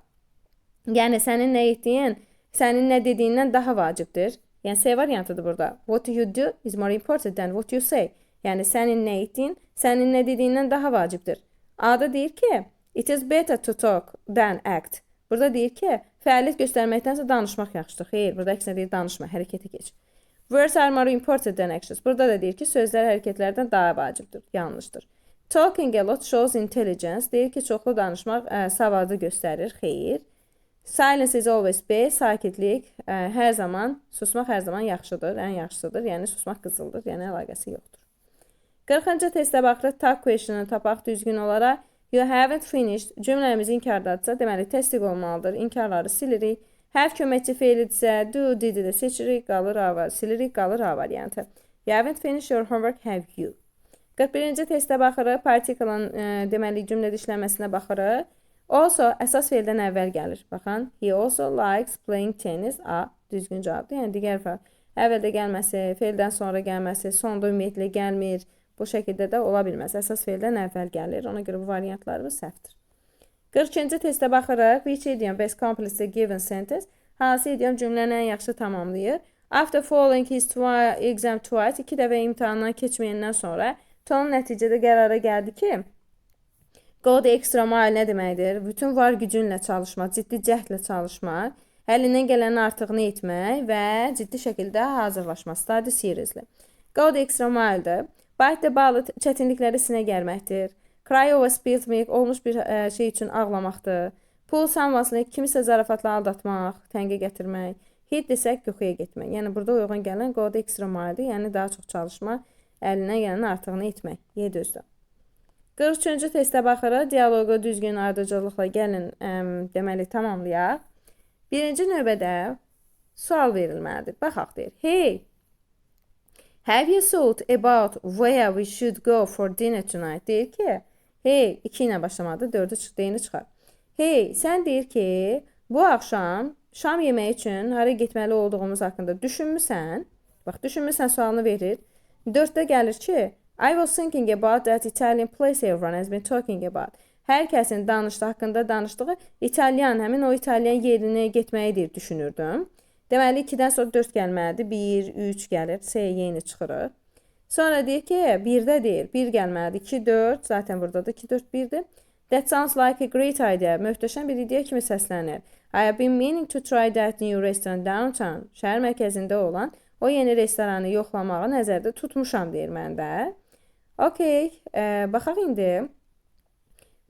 Yəni, sənin nə etdiyin, sənin nə dediyindən daha vacibdir. Yəni, C variantıdır burada. What you do is more important than what you say. Yəni, sənin nə etdiyin, sənin nə dediyindən daha vacibdir. A-da deyir ki, it is better to talk than act. Burada deyir ki, fəaliyyət göstərməkdənsə danışmaq yaxşıdır. Xeyr, burada əksinə deyir, danışma, hərəkətə keç. Words are more important than actions. Burada da deyir ki, sözlər hərəkətlərdən daha vacibdir. Yanlışdır. Talking a lot shows intelligence. Deyir ki, çoxlu danışmaq savadı göstərir. Xeyr. Silence is always best. Sakitlik hər zaman, susmaq hər zaman yaxşıdır, ən yaxşısıdır. Yəni, susmaq qızıldır. Yəni, əlaqəsi yoxdur. 40-cı testə baxırıq. Tag question'ı tapaq düzgün olaraq. You haven't finished. Cümləmiz inkardadırsa, deməli, təsdiq olmalıdır. İnkarları silirik. Have köməkçi feilidirsə, do, did də seçirik, qalır A var, silirik, qalır A variantı. You haven't finished your homework, have you? 41-ci testə baxırıq, partikelin deməli cümlədə işləməsinə baxırıq. Also, əsas feildən əvvəl gəlir. Baxın, he also likes playing tennis. A, düzgün cavabdır. Yəni, digər fəal. Əvvəldə gəlməsi, feildən sonra gəlməsi, sonda ümumiyyətlə gəlmir. Bu şəkildə də ola bilməz. Əsas feildən əvvəl gəlir. Ona görə bu variantlarımız səhvdir. 42-ci testə baxırıq. Which idiom best completes the given sentence? Hansı idiom cümləni ən yaxşı tamamlayır? After failing his exam twice, 2 dəfə imtahandan keçməyəndən sonra Tom nəticədə qərara gəldi ki, go the extra mile nə deməkdir? Bütün var gücünlə çalışmaq, ciddi cəhdlə çalışmaq, əlindən gələnin artığını etmək və ciddi şəkildə hazırlaşmaq. Study seriously. Go the extra mile-dır. Bite the bullet çətinlikləri sinə gərməkdir. Cry over spilled milk olmuş bir şey üçün ağlamaqdır. Pull someone's kimisə zarafatla aldatmaq, təngə gətirmək. Hit desək yuxuya getmək. Yəni burada uyğun gələn go the extra mile-dir. Yəni daha çox çalışmaq, əlindən gələnin artığını etmək. Y düzdür. 43-cü testə baxırıq. Dialoqu düzgün ardıcıllıqla gəlin deməli tamamlayaq. Birinci növbədə sual verilməlidir. Baxaq deyir. Hey, have you thought about where we should go for dinner tonight? Deyir ki, hey, 2 ilə başlamadı, 4-ü çıxar. Hey, sən deyir ki, bu axşam şam yeməyi üçün hara getməli olduğumuz haqqında düşünmüsən? Bax, düşünmüsən sualını verir. 4-də gəlir ki, I was thinking about that Italian place everyone has been talking about. Hər kəsin haqqında danışdığı İtalyan, həmin o İtalyan yerinə getməyi deyir, düşünürdüm. Deməli, 2-dən sonra 4 gəlməlidir. 1, 3 gəlir. S yeni çıxırıq. Sonra deyir ki, 1-də deyir. 1 gəlməlidir. 2, 4. Zaten burada da 2, 4, 1-dir. That sounds like a great idea. Möhtəşəm bir ideya kimi səslənir. I have been meaning to try that new restaurant downtown. Şəhər mərkəzində olan o yeni restoranı yoxlamağı nəzərdə tutmuşam deyir məndə. Okey. Baxaq indi.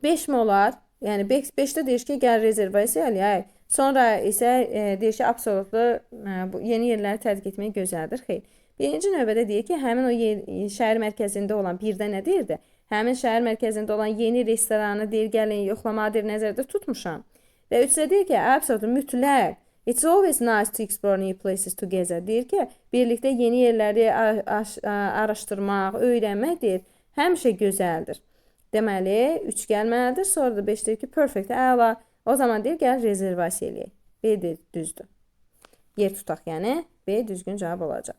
5 mi olar? Yəni 5-də deyir ki, gəl rezervasiya eləyək. Sonra isə deyir ki, absolutlu yeni yerləri tədqiq etmək gözəldir. Xeyr. Birinci növbədə deyir ki, həmin o şəhər mərkəzində olan 1-də nə deyirdi? Həmin şəhər mərkəzində olan yeni restoranı deyir, gəlin yoxlamağı deyir, nəzərdə tutmuşam. Və 3-də deyir ki, absolutlu mütləq. It's always nice to explore new places together. Deyir ki, birlikdə yeni yerləri araşdırmaq, öyrənmək deyir, həmişə gözəldir. Deməli, 3 gəlməlidir. Sonra da 5 deyir ki, perfect, əla. O zaman deyir, gəl rezervasiya eləyək. B deyir, düzdür. Yer tutaq, yəni B düzgün cavab olacaq.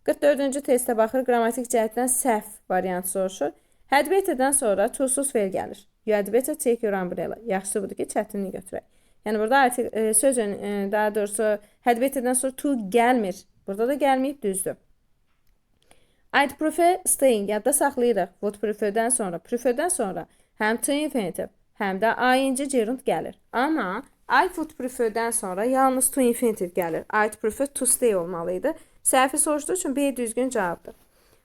44-cü testə baxır, qrammatik cəhətdən səhv variantı soruşur. Had better'dən sonra to-sus fe'l gəlir. You had better take your umbrella. Yaxşısı budur ki, çətinini götürək. Yəni burada artıq sözün, daha doğrusu had better'dən sonra to gəlmir. Burada da gəlməyib, düzdür. I'd prefer staying, yadda saxlayırıq. Would prefer'dən sonra həm to infinitive, həm də ing gerund gəlir. Amma I would prefer'dən sonra yalnız to infinitive gəlir. I'd prefer to stay olmalıydı. Səhvi soruşduğu üçün B düzgün cavabdır.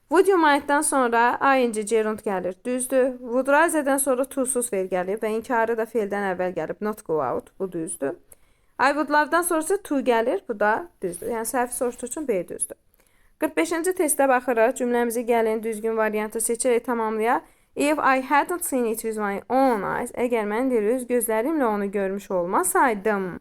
Would you mind'dan sonra ing gerund gəlir. Düzdür. Would rather'dən sonra to-sus fe'l gəlir və inkarı da fe'ldən əvvəl gəlib. Not go out. Bu düzdür. I would love-dan sonra to gəlir. Bu da düzdür. Yəni səhvi soruşduğu üçün B düzdür. 45-ci testə baxırıq. Cümləmizi gəlin düzgün variantı seçərək tamamlayaq. If I hadn't seen it with my own eyes, əgər mən deyir, öz gözlərimlə onu görmüş olmasaydım,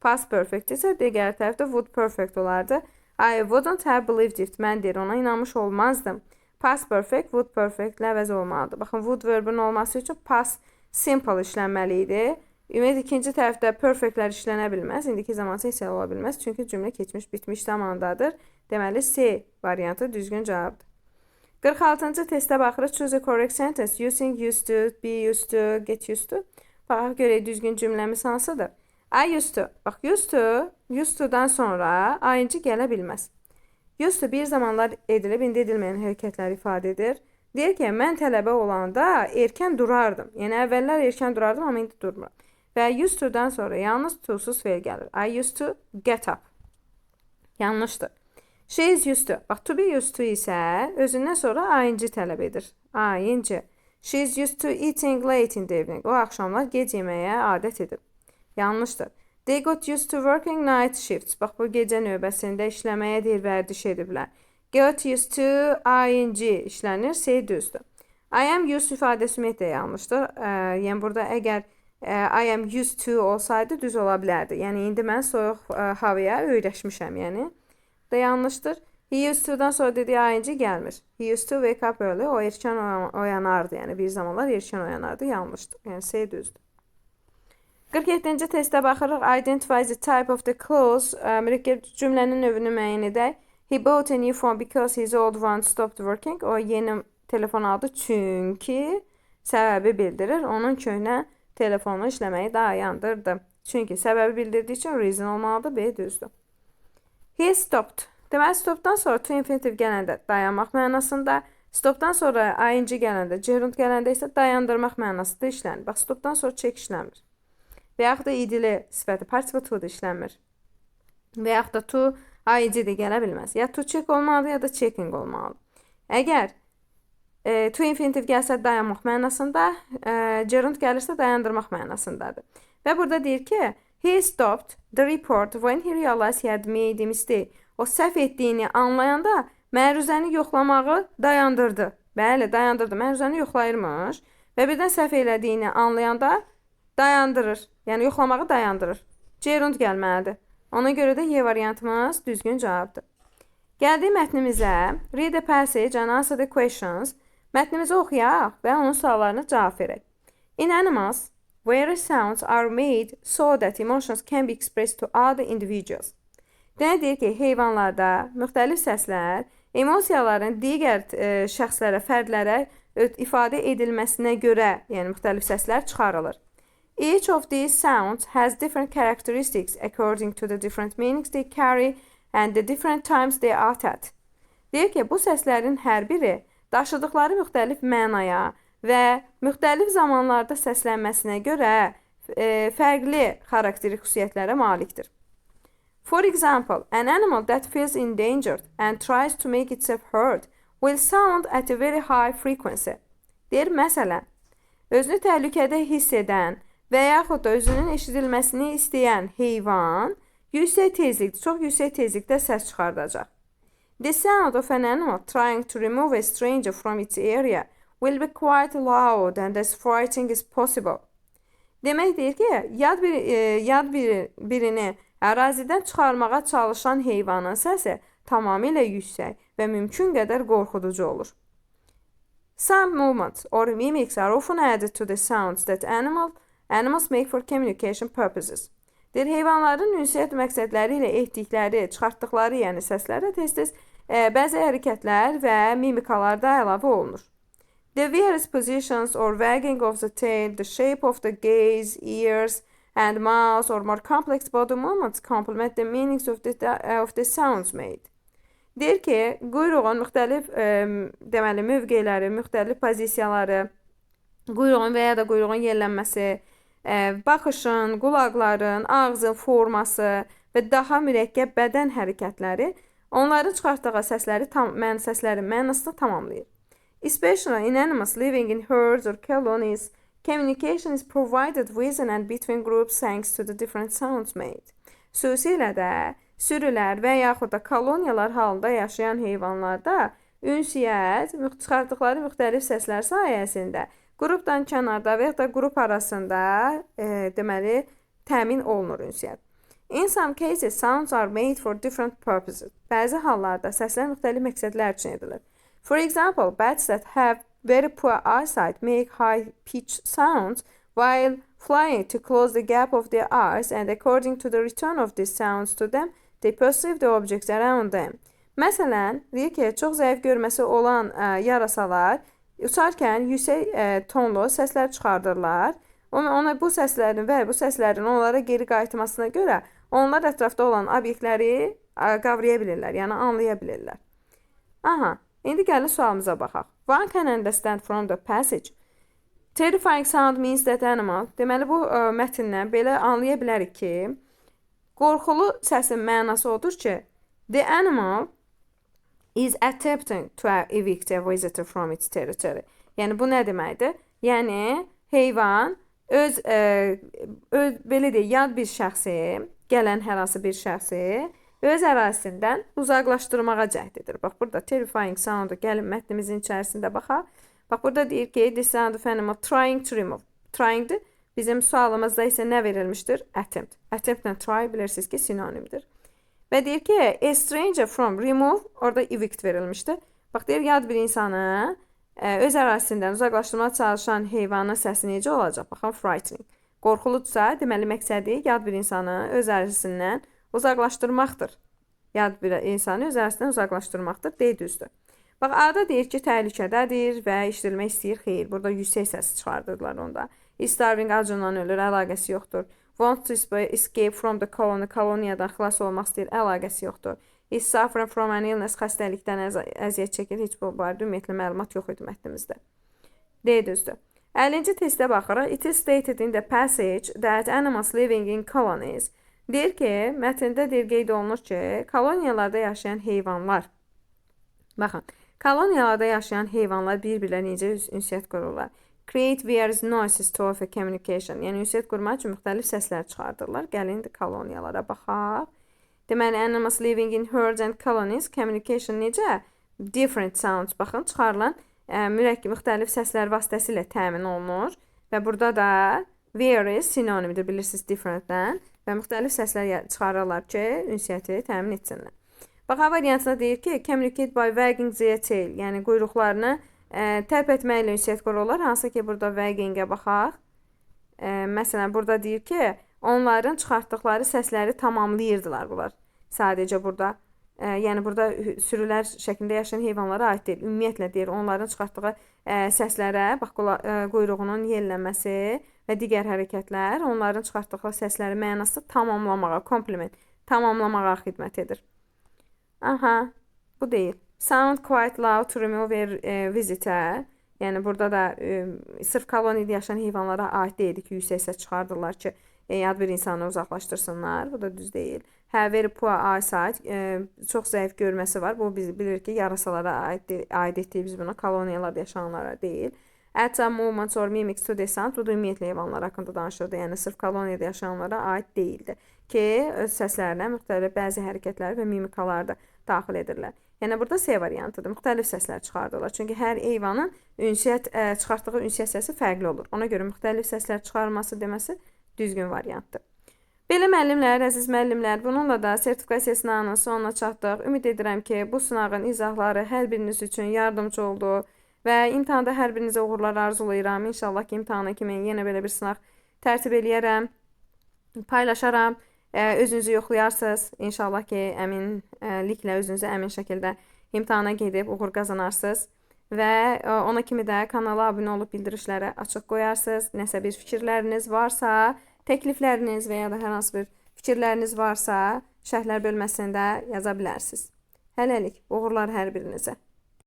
past perfect isə digər tərəfdə would perfect olardı. I wouldn't have believed it. Mən deyir, ona inanmış olmazdım. Past perfect, would perfect ilə əvəz olmalıdır. Baxın, would verbin olması üçün past simple işlənməli idi. Ümid ikinci tərəfdə perfectlər işlənə bilməz. İndiki zamansa isə ola bilməz. Çünki cümlə keçmiş, bitmiş zamandadır. Deməli, C variantı düzgün cavabdır. 46-cı testə baxırıq. Choose a correct sentence using used to, be used to, get used to. Baxaq görək düzgün cümləmiz hansıdır? I used to. Bax, used to'dan sonra ing gələ bilməz. Used to bir zamanlar edilib, indi edilməyən hərəkətləri ifadə edir. Deyir ki, mən tələbə olanda erkən durardım. Yəni, əvvəllər erkən durardım, amma indi durmuram. Və used to'dan sonra yalnız to-sus fe'l gəlir. I used to get up. Yanlışdır. She is used to. Bax, to be used to isə özündən sonra ing tələb edir. ing. She is used to eating late in the evening. O axşamlar gec yeməyə adət edir. Yanlışdır. They got used to working night shifts. Bax, bu gecə növbəsində işləməyə deyir, vərdiş ediblər. Got used to ing işlənir, C düzdür. I am used ifadəsi ümumiyyətlə yanlışdır. Yəni, burada əgər I am used to olsaydı düz ola bilərdi. Yəni, indi mən soyuq havaya öyrəşmişəm, yəni. Da yanlışdır. He used to'dan sonra dediği ing gəlmir. He used to wake up early. O erkən oyanardı. Yəni, bir zamanlar erkən oyanardı. Yanlışdır. Yəni, C düzdür. 47-ci testə baxırıq. Identify the type of the clothes. Mürəkkəb cümlənin növünü müəyyən edək. He bought a new phone because his old one stopped working. O yeni telefon aldı çünki səbəbi bildirir. Onun köhnə telefonu işləməyi dayandırdı. Çünki səbəbi bildirdiyi üçün reason olmalıdır. B düzdür. He stopped. Deməli, stopdan sonra to infinitive gələndə dayanmaq mənasında, stopdan sonra ing gələndə, gerund gələndə isə dayandırmaq mənasında işlənir. Bax, stopdan sonra check işləmir. Və yaxud da idili sifəti participle to da işlənmir. Və yaxud da to ing də gələ bilməz. Ya to check olmalıdır, ya da checking olmalıdır. Əgər to infinitive gəlsə dayanmaq mənasında, gerund gəlirsə dayandırmaq mənasındadır. Və burada deyir ki, he stopped the report when he realized he had made a mistake. O səhv etdiyini anlayanda məruzəni yoxlamağı dayandırdı. Bəli, dayandırdı. Məruzəni yoxlayırmış və birdən səhv elədiyini anlayanda dayandırır. Yəni, yoxlamağı dayandırır. Gerund gəlməlidir. Ona görə də Y variantımız düzgün cavabdır. Gəldik mətnimizə. Read the passage and answer the questions. Mətnimizi oxuyaq və onun suallarına cavab verək. In animals, various sounds are made so that emotions can be expressed to other individuals. Deyir ki, heyvanlarda müxtəlif səslər emosiyaların digər şəxslərə, fərdlərə ifadə edilməsinə görə, yəni müxtəlif səslər çıxarılır. Each of these sounds has different characteristics according to the different meanings they carry and the different times they are uttered. Deyir ki, bu səslərin hər biri daşıdıqları müxtəlif mənaya və müxtəlif zamanlarda səslənməsinə görə fərqli xarakterik xüsusiyyətlərə malikdir. For example, an animal that feels endangered and tries to make itself heard will sound at a very high frequency. Deyir, məsələn, özünü təhlükədə hiss edən və yaxud da özünün eşidilməsini istəyən heyvan yüksək tezlikdə, çox yüksək tezlikdə səs çıxardacaq. The sound of an animal trying to remove a stranger from its area will be quite loud and as frightening as possible. Demək deyir ki, yad birini ərazidən çıxarmağa çalışan heyvanın səsi tamamilə yüksək və mümkün qədər qorxuducu olur. Some movements or mimics are often added to the sounds that animals make for communication purposes. Deyir, heyvanların ünsiyyət məqsədləri ilə etdikləri, çıxartdıqları, yəni səslərə tez-tez bəzi hərəkətlər və mimikalar da əlavə olunur. The various positions or wagging of the tail, the shape of the gaze, ears, and mouth or more complex body movements complement the meanings of the sounds made. Deyir ki, quyruğun müxtəlif deməli, mövqeləri, müxtəlif pozisiyaları, quyruğun və ya da quyruğun yerlənməsi, baxışın, qulaqların, ağzın forması və daha mürəkkəb bədən hərəkətləri onların çıxartdığı səslərin mənasını tamamlayır. Especially in animals living in herds or colonies, communication is provided within and between groups thanks to the different sounds made. Xüsusilə də sürülər və yaxud da koloniyalar halında yaşayan heyvanlarda ünsiyyət çıxartdıqları müxtəlif səslər sayəsində qrupdan kənarda və ya da qrup arasında deməli təmin olunur ünsiyyət. In some cases, sounds are made for different purposes. Bəzi hallarda səslər müxtəlif məqsədlər üçün edilir. For example, bats that have very poor eyesight make high-pitched sounds while flying to close the gap of their eyes, and according to the return of these sounds to them, they perceive the objects around them. Məsələn, deyir ki, çox zəif görməsi olan yarasalar uçarkən yüksək tonlu səslər çıxardırlar. Bu səslərin onlara geri qayıtmasına görə onlar ətrafda olan obyektləri qavraya bilirlər, yəni anlaya bilirlər. Aha. İndi gəlin sualımıza baxaq. One can understand from the passage. Terrifying sound means that animal. Deməli, bu mətndən belə anlaya bilərik ki, qorxulu səsin mənası odur ki, the animal is attempting to evict a visitor from its territory. Yəni, bu nə deməkdir? Yəni, heyvan belə deyək, yad bir şəxsi, gələn hər hansı bir şəxsi öz ərazisindən uzaqlaşdırmağa cəhd edir. Bax, burada terrifying sound gəlin mətnimizin içərisində baxaq. Bax, burada deyir ki, the sound of animal trying to remove. Tryingdir. Bizim sualımızda isə nə verilmişdir? Attempt. Attemptlə try bilirsiniz ki, sinonimdir. Və deyir ki, a stranger from remove, orada evict verilmişdir. Bax, deyir, yad bir insanı öz ərazisindən uzaqlaşdırmağa çalışan heyvanın səsi necə olacaq? Baxın, frightening. Qorxuludursa, deməli məqsədi yad bir insanı öz ərazisindən uzaqlaşdırmaqdır. Yad bir insanı öz ərazisindən uzaqlaşdırmaqdır. D düzdür. Bax, A-da deyir ki, təhlükədədir və eşidilmək istəyir. Xeyr, burada yüksək səs çıxardırlar onda. Is starving acından ölür, əlaqəsi yoxdur. Want to escape from the colony, koloniyadan xilas olmaq istəyir, əlaqəsi yoxdur. Is suffering from an illness, xəstəlikdən əziyyət çəkir, heç bu barədə ümumiyyətlə məlumat yox idi mətnimizdə. D düzdür. 50-ci testə baxırıq. It is stated in the passage that animals living in colonies. Deyir ki, mətndə qeyd olunur ki, koloniyalarda yaşayan heyvanlar. Baxın, koloniyalarda yaşayan heyvanlar bir-birlə necə ünsiyyət qururlar. Create various noises to offer communication. Yəni ünsiyyət qurmaq üçün müxtəlif səslər çıxardırlar. Gəlin indi koloniyalara baxaq. Deməli, animals living in herds and colonies communication necə? Different sounds. Baxın, çıxarılan müxtəlif səslər vasitəsilə təmin olunur. Və burada da various sinonimdir, bilirsiniz, different-dən. Və müxtəlif səslər çıxarırlar ki, ünsiyyəti təmin etsinlər. Bax, A variantında deyir ki, communicate by wagging their tail. Yəni, quyruqlarını tərp etməklə ünsiyyət qururlar. Hansı ki, burada wagging-ə baxaq. Məsələn, burada deyir ki, onların çıxartdıqları səsləri tamamlayırdılar bunlar. Sadəcə burada. Yəni, burada sürülər şəklində yaşayan heyvanlara aid deyil. Ümumiyyətlə deyir, onların çıxartdığı səslərə, bax, quyruğunun yellənməsi və digər hərəkətlər onların çıxartdığı səsləri mənası tamamlamağa, komplement, tamamlamağa xidmət edir. Aha, bu deyil. Sound quite loud to remove a visitor. Yəni, burada da sırf koloniyada yaşayan heyvanlara aid deyildi ki, yüksək səs çıxardırlar ki, yad bir insanı uzaqlaşdırsınlar. Bu da düz deyil. Hə, very poor eyesight, çox zəif görməsi var. Bu biz bilirik ki, yarasalara aid etdiyimiz buna koloniyalarda yaşayanlara deyil. At some movements or mimics to the sound, bu da ümumiyyətlə heyvanlar haqqında danışırdı. Yəni, sırf koloniyada yaşayanlara aid deyildi ki, öz səslərinə müxtəlif bəzi hərəkətlər və mimikalar da daxil edirlər. Yəni, burada C variantıdır. Müxtəlif səslər çıxardırlar. Çünki hər heyvanın çıxartdığı ünsiyyət səsi fərqli olur. Ona görə müxtəlif səslər çıxarılması deməsi düzgün variantdır. Belə müəllimlər, əziz müəllimlər, bununla da sertifikasiya sınağının sonuna çatdıq. Ümid edirəm ki, bu sınağın izahları hər biriniz üçün yardımcı oldu və imtahanda hər birinizə uğurlar arzulayıram. İnşallah ki, imtahana kimi yenə belə bir sınaq tərtib eləyərəm, paylaşaram, özünüzü yoxlayarsınız. İnşallah ki, əminliklə özünüzü əmin şəkildə imtahana gedib uğur qazanarsınız. Və ona kimi də kanala abunə olub bildirişləri açıq qoyarsınız. Nəsə bir fikirləriniz varsa, təklifləriniz və ya da hər hansı bir fikirləriniz varsa, şərhlər bölməsində yaza bilərsiniz. Hələlik, uğurlar hər birinizə.